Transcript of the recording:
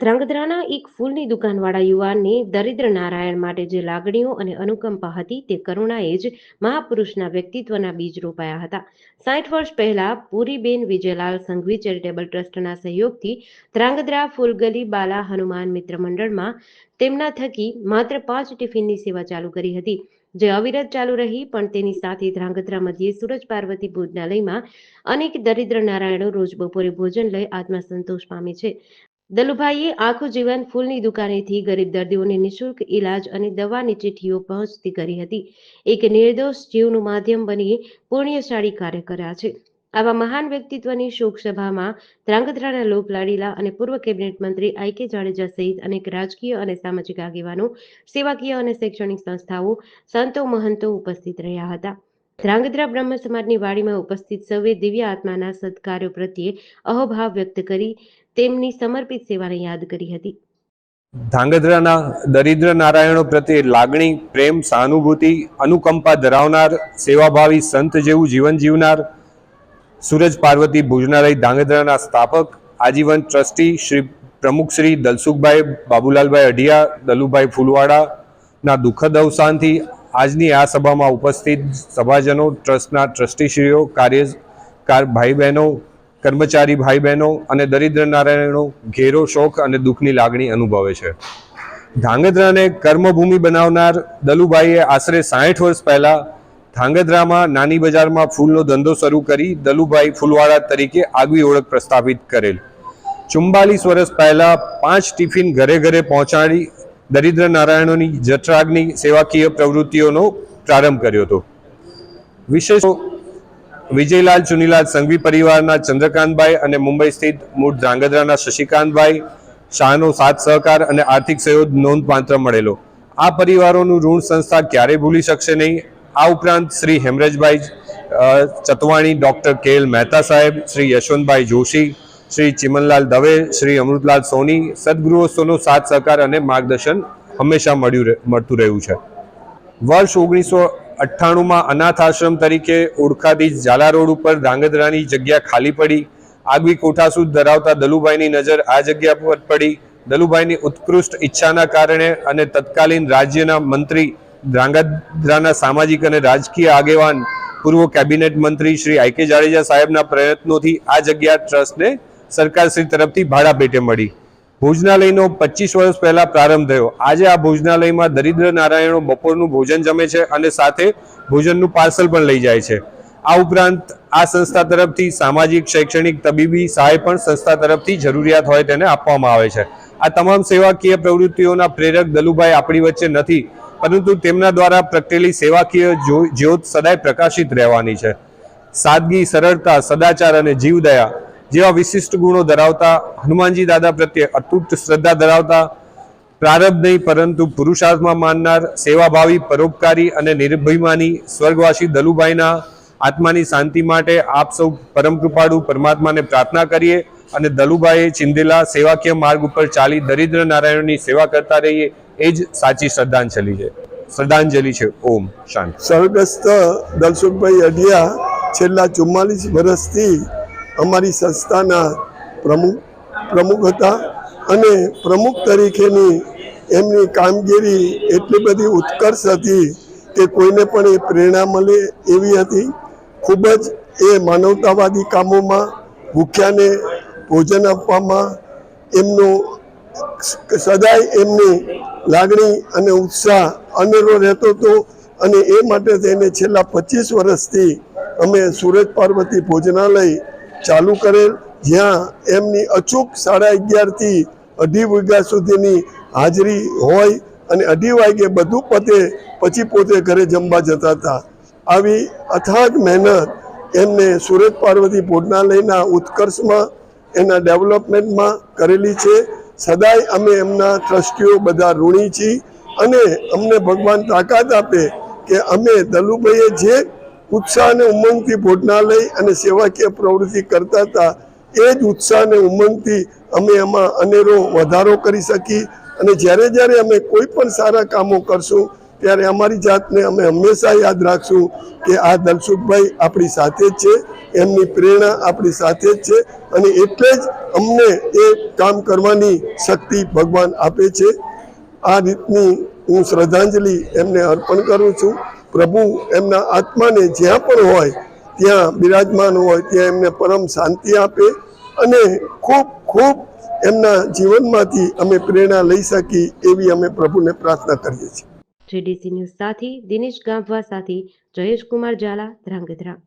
ધ્રાંગધ્રાના એક ફૂલની દુકાનવાળા યુવાનની દરિદ્ર નારાયણ માટે જે લાગણીઓ અને અનુકંપા હતી તે કરુણાએ જ મહાપુરુષના વ્યક્તિત્વના બીજ રોપાયા હતા. 60 વર્ષ પહેલા પૂરીબેન વિજયલાલ સંઘવી ચેરિટેબલ ટ્રસ્ટના સહયોગથી ધ્રાંગધ્રા ફૂલગલી બાલા હનુમાન મિત્ર મંડળમાં તેમના થકી માત્ર 5 ટિફિનની સેવા ચાલુ કરી હતી, જે અવિરત ચાલુ રહી. પણ તેની સાથે ધ્રાંગધ્રા મધ્યે સૂરજ પાર્વતી ભોજનાલયમાં અનેક દરિદ્ર નારાયણો રોજ બપોરે ભોજન લઈ આત્મસંતોષ પામે છે. દલુભાઈએ આખું જીવન ફૂલની દુકાનેથી ગરીબ દર્દીઓને નિઃશુલ્ક ઇલાજ અને દવાની ચીઠીઓ પહોંચતી કરી હતી. એક નિર્દોષ જીવનું માધ્યમ બની પુણ્યશાળી કાર્ય કર્યા છે. આવા મહાન વ્યક્તિત્વની શોકસભામાં ધ્રાંગધ્રાના લોકલાડીલા અને પૂર્વ કેબિનેટ મંત્રી આઈ.કે. જાડેજા સહિત અનેક રાજકીય અને સામાજિક આગેવાનો, સેવાકીય અને શૈક્ષણિક સંસ્થાઓ, સંતો મહંતો ઉપસ્થિત રહ્યા હતા. ધ્રાંગધ્રા બ્રહ્મ સમાજની વાડીમાં ઉપસ્થિત સૌએ દિવ્ય આત્માના સત્કાર્યો પ્રત્યે અહોભાવ વ્યક્ત કરી તેમની સમર્પિત સેવાને યાદ કરી હતી. ધ્રાંગધ્રાના દરિદ્ર નારાયણો પ્રત્યે લાગણી, પ્રેમ, સહાનુભૂતિ, અનુકંપા ધરાવનાર, સેવાભાવી સંત જેવું જીવન જીવનાર સૂરજ પાર્વતી ભોજનાલય ધ્રાંગધ્રાના સ્થાપક, આજીવન ટ્રસ્ટી શ્રી પ્રમુખ શ્રી દલસુખભાઈ બાબુલાલભાઈ અઢિયા, દલુભાઈ ફૂલવાડાના દુઃખદ અવસાનથી આજની આ સભામાં ઉપસ્થિત સભાજનો, ટ્રસ્ટના ટ્રસ્ટીશ્રીઓ, કાર્યકાર ભાઈ બહેનો, કર્મચારી ભાઈ બહેનો અને દરિદ્ર નારાયણો ઘેરો શોક અને દુઃખની લાગણી અનુભવે છે. ધ્રાંગધ્રાને કર્મભૂમિ બનાવનાર દલુભાઈએ આશરે 60 વર્ષ પહેલા ધ્રાંગધ્રામાં નાની બજારમાં ફૂલનો ધંધો શરૂ કરી દલુભાઈ ફૂલવાડા તરીકે આગવી ઓળખ પ્રસ્થાપિત કરેલ. 44 વર્ષ પહેલા 5 ટિફિન ઘરે ઘરે પહોંચાડી દરિદ્ર નારાયણોની જઠરાગ્નિ સેવાકીય પ્રવૃત્તિઓનો પ્રારંભ કર્યો હતો. વિશેષ વિજયલાલ ચુનીલાલ સંઘવી પરિવારના ચંદ્રકાંતભાઈ અને મુંબઈ સ્થિત મૂળ ધ્રાંગધ્રાના શશિકાંતભાઈ શાહનો સાથ સહકાર અને આર્થિક સહયોગ નોંધપાત્ર મળેલો. આ પરિવારોનું ઋણ સંસ્થા ક્યારેય ભૂલી શકશે નહીં. આ ઉપરાંત શ્રી હેમરજભાઈ ચતવાણી, ડૉક્ટર કે.એલ. મહેતા સાહેબ, શ્રી યશવંતભાઈ જોશી, શ્રી ચિમનલાલ દવે, શ્રી અમૃતલાલ સોની સદગૃહોત્સવનો સાથ સહકાર અને માર્ગદર્શન હંમેશા મળતું રહ્યું છે. વર્ષ 1998માં અનાથ આશ્રમ તરીકે ઓળખાતી ઝાલા રોડ ઉપર ધ્રાંગધ્રાની જગ્યા ખાલી પડી. આગવી કોઠાસૂઝ ધરાવતા દલુભાઈની નજર આ જગ્યા પર પડી. દલુભાઈની ઉત્કૃષ્ટ ઈચ્છાના કારણે અને તત્કાલીન રાજ્યના મંત્રી, ધ્રાંગધ્રાના સામાજિક અને રાજકીય આગેવાન, પૂર્વ કેબિનેટ મંત્રી શ્રી આઈ.કે. જાડેજા સાહેબના પ્રયત્નોથી આ જગ્યા ટ્રસ્ટને સરકારશ્રી તરફથી ભાડા પેટે મળી. ભોજનાલયનો 25 વર્ષ પહેલા પ્રારંભ થયો. આજે આ ભોજનાલયમાં દરિદ્ર નારાયણો બપોરનું ભોજન જમે છે અને સાથે ભોજનનું પાર્સલ પણ લઈ જાય છે. આ ઉપરાંત આ સંસ્થા તરફથી સામાજિક, શૈક્ષણિક, તબીબી સહાય પણ સંસ્થા તરફથી જરૂરિયાત હોય તેને આપવામાં આવે છે. આ તમામ સેવાકીય પ્રવૃત્તિઓના પ્રેરક દલુભાઈ આપણી વચ્ચે નથી, પરંતુ તેમના દ્વારા પ્રગટેલી સેવાકીય જ્યોત સદાય પ્રકાશિત રહેવાની છે. સાદગી, સરળતા, સદાચાર અને જીવદયા જેવા વિશિષ્ટ ગુણો ધરાવતા, હનુમાનજી દાદા પ્રત્યે અતૂટ શ્રદ્ધા ધરાવતા, પ્રારબ્ધ નહીં પરંતુ પુરુષાર્થમાં માનનાર, સેવાભાવી, પરોપકારી અને નિર્ભયમાની સ્વર્ગવાસી દલુભાઈના આત્માની શાંતિ માટે આપ સૌ પરમ કૃપાળુ પરમાત્માને પ્રાર્થના કરીએ અને દલુભાઈએ ચિંધેલા સેવાકીય માર્ગ ઉપર ચાલી દરિદ્ર નારાયણની સેવા કરતા રહીએ, એ જ સાચી શ્રદ્ધાંજલિ છે. ઓમ શાંતિ. સ્વર્ગસ્થ દલસુખભાઈ અઢિયા છેલ્લા 44 વર્ષથી અમારી સંસ્થાના પ્રમુખ હતા અને પ્રમુખ તરીકેની એમની કામગીરી એટલી બધી ઉત્કર્ષ હતી કે કોઈને પણ એ પ્રેરણા મળે એવી હતી. ખૂબ જ એ માનવતાવાદી કામોમાં, ભૂખ્યાને ભોજન આપવામાં એમનો સદાય એમની લાગણી અને ઉત્સાહ અનેરો રહેતો હતો. અને એ માટે થઈને છેલ્લા 25 વર્ષથી અમે સૂરજ પાર્વતી ભોજનાલય ચાલુ કરેલ, જ્યાં એમની અચૂક 11:30 થી 2:30 વાગ્યા સુધીની હાજરી હોય અને 2:30 વાગે બધું પતે પછી પોતે ઘરે જમવા જતા હતા. આવી અથાગ મહેનત એમને સૂરજ પાર્વતી ભોજનાલયના ઉત્કર્ષમાં, એના ડેવલપમેન્ટમાં કરેલી છે. સદાય અમે એમના ટ્રસ્ટીઓ બધા ઋણી છીએ અને અમને ભગવાન તાકાત આપે કે અમે દલુભાઈએ જે ઉત્સાહ અને ઉમંગથી ભોજનાલય અને સેવાકીય પ્રવૃત્તિ કરતા હતા એ જ ઉત્સાહ અને ઉમંગથી અમે એમાં અનેરો વધારો કરી શકી. અને જ્યારે અમે કોઈ પણ સારા કામો કરશું ત્યારે અમારી જાતને અમે હંમેશા યાદ રાખશું કે આ દલસુખભાઈ આપણી સાથે જ છે, એમની પ્રેરણા આપણી સાથે જ છે અને એટલે જ અમને એ કામ કરવાની શક્તિ ભગવાન આપે છે. આ રીતની હું શ્રદ્ધાંજલિ એમને અર્પણ કરું છું. પ્રભુ એમના આત્માને જ્યાં પણ હોય ત્યાં બિરાજમાન હોય ત્યાં એમને પરમ શાંતિ આપે અને ખૂબ ખૂબ એમના જીવનમાંથી અમે પ્રેરણા લઈ શકીએ એવી અમે પ્રભુને પ્રાર્થના કરીએ છીએ. JDC ન્યૂઝ સાથે દિનેશ ગામવા સાથે જયેશ કુમાર ઝાલા, ધ્રાંગધ્રા.